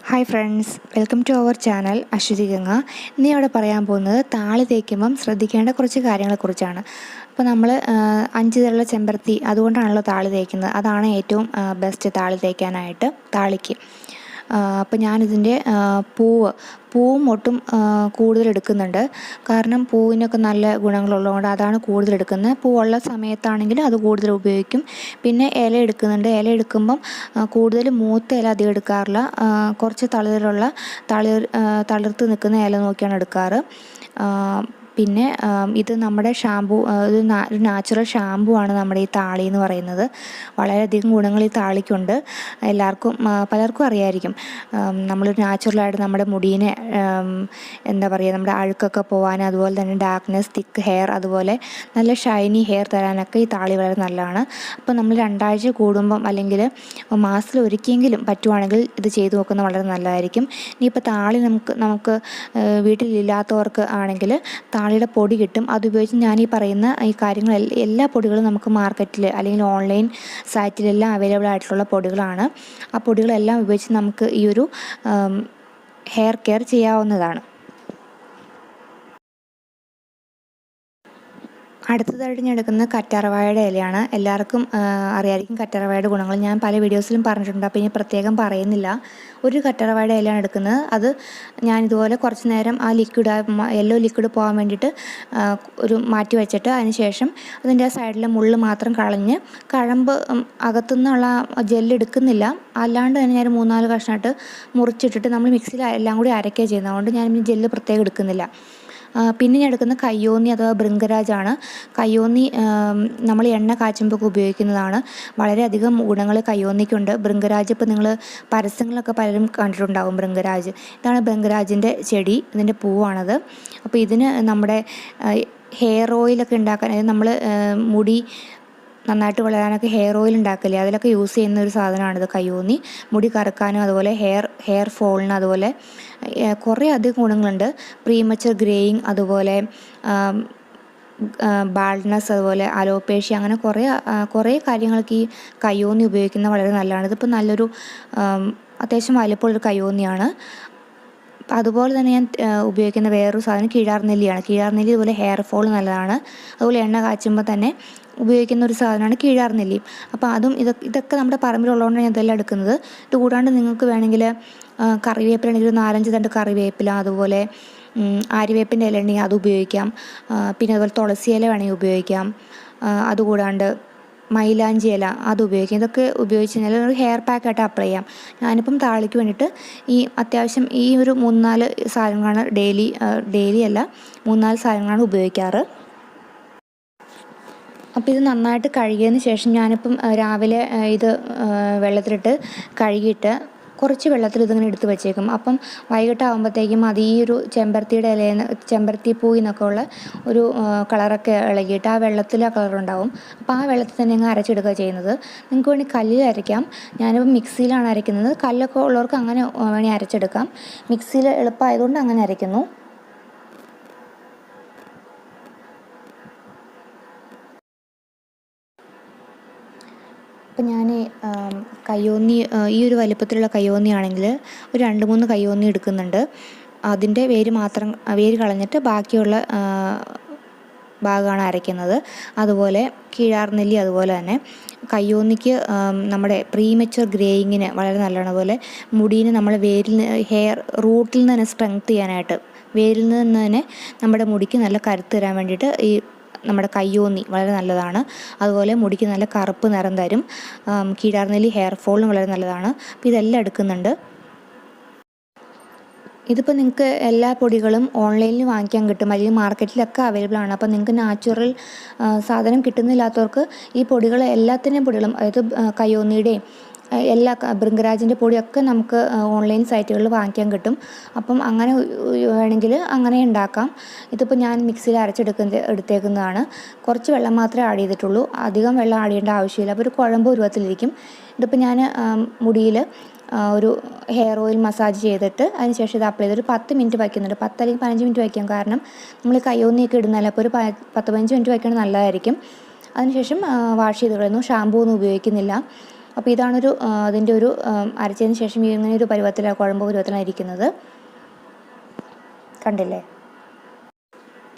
Hi friends, welcome to our channel Aswathy Ganga. ഇന്ന് ഇവിടെ പറയാൻ പോകുന്നത് താളി തേക്കുമ്പം ശ്രദ്ധിക്കേണ്ട കുറച്ച് കാര്യങ്ങളെക്കുറിച്ചാണ്. അപ്പോൾ നമ്മൾ 5 തരമുള്ള ചെമ്പരത്തി അതുകൊണ്ടാണല്ലോ താളി തേക്കുന്നത്. അതാണ് ഏറ്റവും ബെസ്റ്റ് താളി തേക്കാനായിട്ട് താളിക്ക്. അപ്പോൾ ഞാനിതിൻ്റെ പൂവും ഒട്ടും കൂടുതൽ എടുക്കുന്നുണ്ട്. കാരണം പൂവിനൊക്കെ നല്ല ഗുണങ്ങളുള്ളതുകൊണ്ട് അതാണ് കൂടുതൽ എടുക്കുന്നത്. പൂവുള്ള സമയത്താണെങ്കിൽ അത് കൂടുതൽ ഉപയോഗിക്കും. പിന്നെ ഇല എടുക്കുന്നുണ്ട്. ഇല എടുക്കുമ്പം കൂടുതൽ മൂത്ത ഇല അധികം എടുക്കാറില്ല. കുറച്ച് തളിർത്ത് നിൽക്കുന്ന ഇല നോക്കിയാണ് എടുക്കാറ്. പിന്നെ ഇത് നമ്മുടെ ഷാമ്പൂ, ഒരു നാച്ചുറൽ ഷാമ്പൂ ആണ് നമ്മുടെ ഈ താളി എന്ന് പറയുന്നത്. വളരെയധികം ഗുണങ്ങൾ ഈ താളിക്കുണ്ട്. പലർക്കും അറിയായിരിക്കും. നമ്മൾ നാച്ചുറലായിട്ട് നമ്മുടെ മുടീനെ എന്താ പറയുക, നമ്മുടെ അഴുക്കൊക്കെ പോകാനും അതുപോലെ തന്നെ ഡാർക്ക്നെസ്, തിക്ക് ഹെയർ, അതുപോലെ നല്ല ഷൈനി ഹെയർ തരാനൊക്കെ ഈ താളി വളരെ നല്ലതാണ്. അപ്പോൾ നമ്മൾ 2 ആഴ്ച കൂടുമ്പം അല്ലെങ്കിൽ മാസത്തിൽ ഒരിക്കലെങ്കിലും പറ്റുവാണെങ്കിൽ ഇത് ചെയ്തു നോക്കുന്നത് വളരെ നല്ലതായിരിക്കും. ഇനിയിപ്പോൾ താളി നമുക്ക് വീട്ടിലില്ലാത്തവർക്ക് ആണെങ്കിൽ താളിയുടെ പൊടി കിട്ടും. അതുപയോഗിച്ച് ഞാനീ പറയുന്ന ഈ എല്ലാ പൊടികളും നമുക്ക് മാർക്കറ്റിൽ അല്ലെങ്കിൽ ഓൺലൈൻ സൈറ്റിലെല്ലാം അവൈലബിൾ ആയിട്ടുള്ള പൊടികളാണ്. ആ പൊടികളെല്ലാം ഉപയോഗിച്ച് നമുക്ക് ഈ ഒരു ഹെയർ കെയർ ചെയ്യാവുന്നതാണ്. അടുത്തതായിട്ട് ഞാൻ എടുക്കുന്നത് കറ്റാർവാഴയുടെ ഇലയാണ്. എല്ലാവർക്കും അറിയായിരിക്കും കറ്റാർവാഴയുടെ ഗുണങ്ങൾ. ഞാൻ പല വീഡിയോസിലും പറഞ്ഞിട്ടുണ്ട്, അപ്പോൾ ഇനി പ്രത്യേകം പറയുന്നില്ല. ഒരു കറ്റാർവാഴയുടെ ഇലയാണ് എടുക്കുന്നത്. അത് ഞാനിതുപോലെ കുറച്ച് നേരം ആ യെല്ലോ ലിക്വിഡ് പോകാൻ വേണ്ടിയിട്ട് ഒരു മാറ്റി വെച്ചിട്ട് അതിന് ശേഷം അതിൻ്റെ ആ സൈഡിലെ മുള്ള് മാത്രം കളഞ്ഞ് കഴമ്പ് അകത്തുനിന്നുള്ള ജെല്ല് എടുക്കുന്നില്ല. അല്ലാണ്ട് തന്നെ ഞാൻ 3-4 കഷ്ണമായിട്ട് മുറിച്ചിട്ടിട്ട് നമ്മൾ മിക്സിയിൽ എല്ലാം കൂടി അരയ്ക്കുക ചെയ്യുന്നത്. അതുകൊണ്ട് ഞാൻ ജെല്ല് പ്രത്യേകം എടുക്കുന്നില്ല. പിന്നെ ഞാൻ എടുക്കുന്ന കയ്യോന്നി അഥവാ ഭൃംഗരാജാണ്. കയ്യോന്നി നമ്മൾ എണ്ണ കാച്ചുമ്പോൾ ഉപയോഗിക്കുന്നതാണ്. വളരെയധികം ഗുണങ്ങൾ കയ്യോന്നിക്കുണ്ട്. ഭൃംഗരാജ് ഇപ്പോൾ നിങ്ങൾ പരസ്യങ്ങളിലൊക്കെ പലരും കണ്ടിട്ടുണ്ടാകും. ഭൃംഗരാജ്, ഇതാണ് ഭൃംഗരാജിൻ്റെ ചെടി, ഇതിൻ്റെ പൂവാണത്. അപ്പോൾ ഇതിന് നമ്മുടെ ഹെയർ ഓയിലൊക്കെ ഉണ്ടാക്കാൻ, അതായത് നമ്മൾ മുടി നന്നായിട്ട് വളരാനൊക്കെ ഹെയർ ഓയിൽ ഉണ്ടാക്കില്ലേ, അതിലൊക്കെ യൂസ് ചെയ്യുന്ന ഒരു സാധനമാണിത് കയ്യോന്നി. മുടി കറുക്കാനും അതുപോലെ ഹെയർ ഫോളിന് അതുപോലെ കുറേ അധികം ഗുണങ്ങളുണ്ട്. പ്രീമച്ചർ ഗ്രേയിങ്, അതുപോലെ ബാൾഡ്നെസ്, അതുപോലെ അലോപേഷ്യ, അങ്ങനെ കുറേ കാര്യങ്ങൾക്ക് ഈ കയ്യോന്നി ഉപയോഗിക്കുന്നത് വളരെ നല്ലതാണ്. ഇതിപ്പോൾ നല്ലൊരു അത്യാവശ്യം വലിപ്പമുള്ളൊരു കയ്യോന്നിയാണ്. അതുപോലെ തന്നെ ഞാൻ ഉപയോഗിക്കുന്ന വേറൊരു സാധനം കീഴാർനെല്ലിയാണ്. കീഴാർനെല്ലി ഇതുപോലെ ഹെയർ ഫോൾ നല്ലതാണ്. അതുപോലെ എണ്ണ കാച്ചുമ്പോൾ തന്നെ ഉപയോഗിക്കുന്ന ഒരു സാധനമാണ് കീഴാർനെല്ലി. അപ്പോൾ ഇതൊക്കെ നമ്മുടെ പറമ്പിലുള്ളതുകൊണ്ടാണ് ഞാൻ ഇതെല്ലാം എടുക്കുന്നത്. ഇത് കൂടാണ്ട് നിങ്ങൾക്ക് വേണമെങ്കിൽ കറിവേപ്പിലാണെങ്കിൽ ഒരു 4-5 തണ്ട് കറിവേപ്പില, അതുപോലെ ആര്യവേപ്പിൻ്റെ ഇല ഉണ്ടെങ്കിൽ അത് ഉപയോഗിക്കാം. പിന്നെ അതുപോലെ തുളസി ഇല വേണമെങ്കിൽ ഉപയോഗിക്കാം. അതുകൂടാണ്ട് മൈലാഞ്ചി ഇല അത് ഉപയോഗിക്കാം. ഇതൊക്കെ ഉപയോഗിച്ച് കഴിഞ്ഞാൽ ഒരു ഹെയർ പാക്കായിട്ട് അപ്ലൈ ചെയ്യാം. ഞാനിപ്പം താളിക്ക് വേണ്ടിയിട്ട് അത്യാവശ്യം ഈ ഒരു 3-4 സാധനങ്ങളാണ് ഡെയിലി അല്ല 3-4 സാധനങ്ങളാണ് ഉപയോഗിക്കാറ്. അപ്പോൾ ഇത് നന്നായിട്ട് കഴുകിയതിന് ശേഷം ഞാനിപ്പം രാവിലെ ഇത് വെള്ളത്തിലിട്ട് കഴുകിയിട്ട് കുറച്ച് വെള്ളത്തിൽ ഇതിങ്ങനെ എടുത്ത് വെച്ചേക്കും. അപ്പം വൈകിട്ടാകുമ്പോഴത്തേക്കും അത് ഈ ഒരു ചെമ്പരത്തിയുടെ ഇലയിൽ ചെമ്പരത്തി പൂവിൽ നിന്നൊക്കെ ഉള്ള ഒരു കളറൊക്കെ ഇളകിയിട്ട് ആ വെള്ളത്തിൽ ആ കളറുണ്ടാവും. അപ്പോൾ ആ വെള്ളത്തിൽ തന്നെ അങ്ങ് അരച്ചെടുക്കുക ചെയ്യുന്നത്. നിങ്ങൾക്ക് വേണ്ടി കല്ലിൽ അരയ്ക്കാം. ഞാനിപ്പോൾ മിക്സിയിലാണ് അരയ്ക്കുന്നത്. കല്ലൊക്കെ ഉള്ളവർക്ക് അങ്ങനെ വേണമെങ്കിൽ അരച്ചെടുക്കാം. മിക്സിയിൽ എളുപ്പമായതുകൊണ്ട് അങ്ങനെ അരയ്ക്കുന്നു. അപ്പം ഞാൻ കയ്യോന്നി ഈ ഒരു വലിപ്പത്തിലുള്ള കയ്യോന്നി ആണെങ്കിൽ ഒരു 2-3 കയ്യോന്നി എടുക്കുന്നുണ്ട്. അതിൻ്റെ വേര് കളഞ്ഞിട്ട് ബാക്കിയുള്ള ഭാഗമാണ് അരയ്ക്കുന്നത്. അതുപോലെ കീഴാർനെല്ലി അതുപോലെ തന്നെ കയ്യോന്നിക്ക് നമ്മുടെ പ്രീമച്ചുർ ഗ്രേയിങ്ങിന് വളരെ നല്ലതാണ്. അതുപോലെ മുടീനെ നമ്മൾ റൂട്ടിൽ നിന്ന് തന്നെ സ്ട്രെങ്ത് ചെയ്യാനായിട്ട്, വേരിൽ നിന്ന് തന്നെ നമ്മുടെ മുടിക്ക് നല്ല കരുത്ത് തരാൻ വേണ്ടിയിട്ട് ഈ നമ്മുടെ കയ്യോന്നി വളരെ നല്ലതാണ്. അതുപോലെ മുടിക്ക് നല്ല കറുപ്പ് നിറം തരും. കീഴാർനെല്ലി ഹെയർ ഫോളിനും വളരെ നല്ലതാണ്. അപ്പോൾ ഇതെല്ലാം എടുക്കുന്നുണ്ട്. ഇതിപ്പോൾ നിങ്ങൾക്ക് എല്ലാ പൊടികളും ഓൺലൈനിൽ വാങ്ങിക്കാൻ കിട്ടും, അല്ലെങ്കിൽ മാർക്കറ്റിലൊക്കെ അവൈലബിൾ ആണ്. അപ്പോൾ നിങ്ങൾക്ക് നാച്ചുറൽ സാധനം കിട്ടുന്നില്ലാത്തവർക്ക് ഈ എല്ലാത്തിൻ്റെയും പൊടികളും, അതായത് കയ്യോന്നിയുടെയും ഭൃംഗരാജിൻ്റെ പൊടിയൊക്കെ നമുക്ക് ഓൺലൈൻ സൈറ്റുകളിൽ വാങ്ങിക്കാൻ കിട്ടും. അപ്പം അങ്ങനെ വേണമെങ്കിൽ അങ്ങനെ ഉണ്ടാക്കാം. ഇതിപ്പോൾ ഞാൻ മിക്സിയിൽ എടുത്തേക്കുന്നതാണ്. കുറച്ച് വെള്ളം മാത്രമേ ആഡ് ചെയ്തിട്ടുള്ളൂ. അധികം വെള്ളം ആഡ് ചെയ്യേണ്ട ആവശ്യമില്ല. അപ്പോൾ ഒരു കുഴമ്പ് പരുവത്തിലിരിക്കും. ഇതിപ്പോൾ ഞാൻ മുടിയിൽ ഒരു ഹെയർ ഓയിൽ മസാജ് ചെയ്തിട്ട് അതിന് ശേഷം ഇത് അപ്ലൈ ചെയ്ത് ഒരു 10 മിനിറ്റ് വയ്ക്കുന്നുണ്ട്. 10 അല്ലെങ്കിൽ 15 മിനിറ്റ് വയ്ക്കാം. കാരണം നമ്മൾ കയ്യോന്നിയൊക്കെ ഇടുന്നതല്ല. അപ്പോൾ ഒരു 10-15 മിനിറ്റ് വയ്ക്കുന്നത് നല്ലതായിരിക്കും. അതിനുശേഷം വാഷ് ചെയ്ത് കളയുന്നു. ഷാമ്പൂ ഒന്നും ഉപയോഗിക്കുന്നില്ല. അപ്പോൾ ഇതാണൊരു അതിൻ്റെ ഒരു അരച്ചതിന് ശേഷം ഇങ്ങനെ ഒരു പരുവത്തിലാണ്, കുഴമ്പ് പരുവത്തിലാണ് ഇരിക്കുന്നത്. കണ്ടില്ലേ?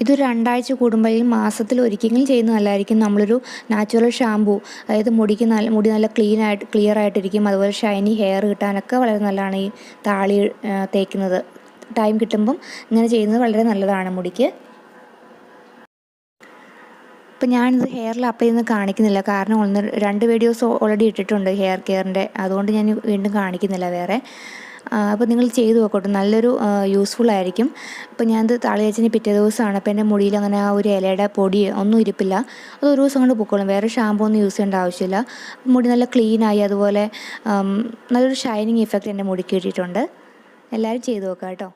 ഇതൊരു 2 ആഴ്ച കൂടുമ്പോഴേക്കും മാസത്തിൽ ഒരിക്കലെങ്കിലും ചെയ്യുന്നത് നല്ലതായിരിക്കും. നമ്മളൊരു നാച്ചുറൽ ഷാമ്പൂ, അതായത് മുടി നല്ല ക്ലിയർ ആയിട്ടിരിക്കും. അതുപോലെ ഷൈനി ഹെയർ കിട്ടാനൊക്കെ വളരെ നല്ലതാണ് ഈ താളി തേക്കുന്നത്. ടൈം കിട്ടുമ്പം ഇങ്ങനെ ചെയ്യുന്നത് വളരെ നല്ലതാണ് മുടിക്ക്. ഇപ്പം ഞാനിത് ഹെയറിൽ അപ്ലൈ ചെയ്യുന്നത് കാണിക്കുന്നില്ല, കാരണം 2 വീഡിയോസ് ഓൾറെഡി ഇട്ടിട്ടുണ്ട് ഹെയർ കെയറിൻ്റെ. അതുകൊണ്ട് ഞാൻ വീണ്ടും കാണിക്കുന്നില്ല വേറെ. അപ്പോൾ നിങ്ങൾ ചെയ്ത് നോക്കട്ടെ, നല്ലൊരു യൂസ്ഫുൾ ആയിരിക്കും. ഇപ്പോൾ ഞാനത് താളി തേച്ചതിന് പിറ്റേ ദിവസമാണ്. അപ്പോൾ എൻ്റെ മുടിയിൽ അങ്ങനെ ആ ഒരു ഇലയുടെ പൊടി ഒന്നും ഇരിപ്പില്ല. അത് ഒരു ദിവസം കൊണ്ട് പൊക്കോളും. വേറെ ഷാമ്പൂ ഒന്നും യൂസ് ചെയ്യേണ്ട ആവശ്യമില്ല. മുടി നല്ല ക്ലീനായി, അതുപോലെ നല്ലൊരു ഷൈനിങ് ഇഫക്റ്റ് എൻ്റെ മുടിക്ക് കിട്ടിയിട്ടുണ്ട്. എല്ലാവരും ചെയ്ത് നോക്കാം കേട്ടോ.